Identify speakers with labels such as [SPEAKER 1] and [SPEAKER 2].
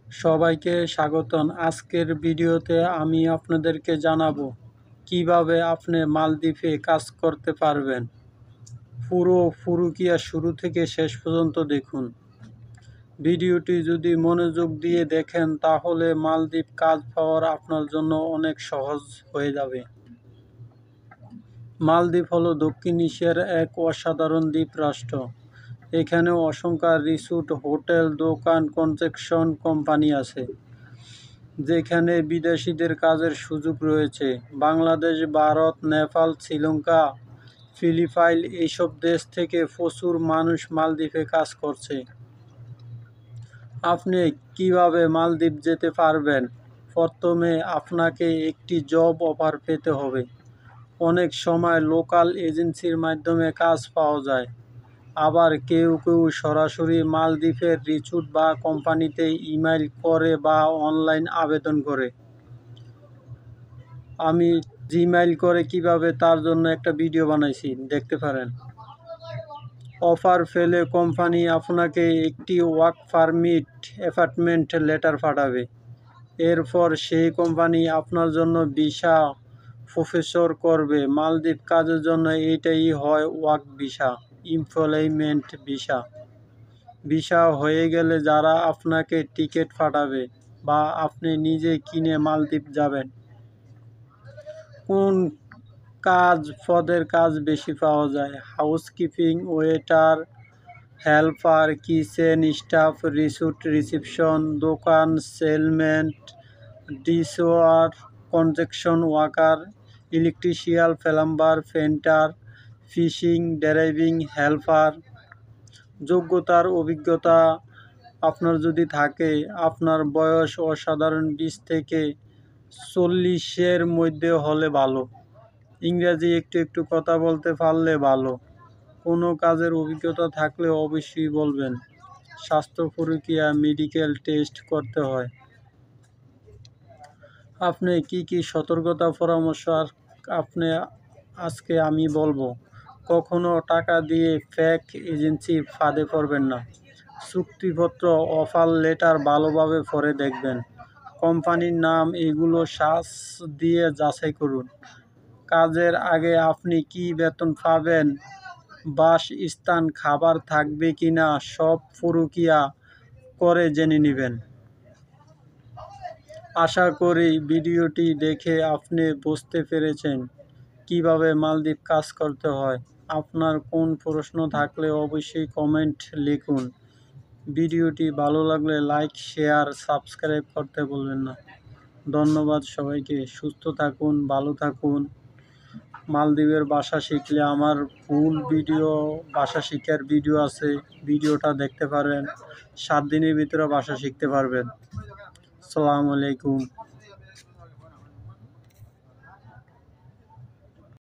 [SPEAKER 1] সবাইকে স্বাগতম। আজকের ভিডিওতে আমি আপনাদেরকে জানাবো কিভাবে আপনি মালদ্বীপে কাজ করতে পারবেন। পুরো প্রক্রিয়া শুরু থেকে শেষ পর্যন্ত দেখুন। ভিডিওটি যদি মনোযোগ দিয়ে দেখেন তাহলে মালদ্বীপ কাজ পাওয়ার আপনার জন্য অনেক সহজ হয়ে যাবে। মালদ্বীপ হলো দক্ষিণ এশিয়ার এক অসাধারণ দ্বীপ রাষ্ট্র। এখানে অসংখ্য রিসোর্ট, হোটেল, দোকান, কনস্ট্রাকশন কোম্পানি আছে, যেখানে বিদেশিদের কাজের সুযোগ রয়েছে। বাংলাদেশ, ভারত, নেপাল, শ্রীলঙ্কা, ফিলিপাইন এইসব দেশ থেকে প্রচুর মানুষ মালদ্বীপে কাজ করছে। আপনি কিভাবে মালদ্বীপ যেতে পারবেন? প্রথমে আপনাকে একটি জব অফার পেতে হবে। অনেক সময় লোকাল এজেন্সির মাধ্যমে কাজ পাওয়া যায়, আবার কেউ কেউ সরাসরি মালদ্বীপের রিসোর্ট বা কোম্পানিতে ইমেইল করে বা অনলাইন আবেদন করে। আমি জিমেইল করে কিভাবে তার জন্য একটা ভিডিও বানাইছি, দেখতে পারেন। অফার পেলে কোম্পানি আপনাকে একটি ওয়ার্ক পারমিট অ্যাপয়েন্টমেন্ট লেটার পাঠাবে। এরপর সেই কোম্পানি আপনার জন্য ভিসা প্রসেস করবে। মালদ্বীপ কাজের জন্য এটাই হয় work visa, employment visa. Visa হয়ে গেলে যারা আপনাকে টিকিট পাঠাবে বা আপনি নিজে কিনে মালদ্বীপ যাবেন। কোন পদের কাজ বেশি পাওয়া যায়? Housekeeping, waiter, helper, kitchen staff, resort reception, দোকান salesman, dishwasher, construction worker, electrician, plumber, painter, fishing, driving helper. যোগ্যতার অভিজ্ঞতা আপনার যদি থাকে, আপনার বয়স অসাধারণ 20 থেকে 40-এর মধ্যে হলে ভালো। ইংরেজি একটু একটু কথা বলতে পারলে ভালো। কোনো কাজের অভিজ্ঞতা থাকলে অবশ্যই বলবেন। স্বাস্থ্য পরীক্ষা, মেডিকেল টেস্ট করতে হয়। আপনি কি সতর্কতা পরামর্শ আজকে আমি বলবো। কখনো টাকা দিয়ে ফেক এজেন্সির ফাঁদে পড়বেন না। চুক্তিপত্র, অফার লেটার ভালোভাবে পড়ে দেখবেন। কোম্পানির নাম এগুলো সার্চ দিয়ে যাচাই করুন। কাজের আগে আপনি কি বেতন পাবেন, বাসস্থান, খাবার থাকবে কিনা সব প্রক্রিয়া করে জেনে নেবেন। আশা করি ভিডিওটি দেখে আপনি বুঝতে পেরেছেন কিভাবে মালদ্বীপ কাজ করতে হয়। আপনার কোন প্রশ্ন থাকলে অবশ্যই কমেন্ট লিখুন। ভিডিওটি ভালো লাগলে লাইক, শেয়ার, সাবস্ক্রাইব করতে ভুলবেন না। ধন্যবাদ সবাইকে। সুস্থ থাকুন, ভালো থাকুন। মালদ্বীপের ভাষা শিখলে আমার ফুল ভিডিও, ভাষা শিখার ভিডিও আছে, ভিডিওটা দেখতে পারেন। 7 দিনের ভিতরে ভাষা শিখতে পারবেন। আসসালামু আলাইকুম।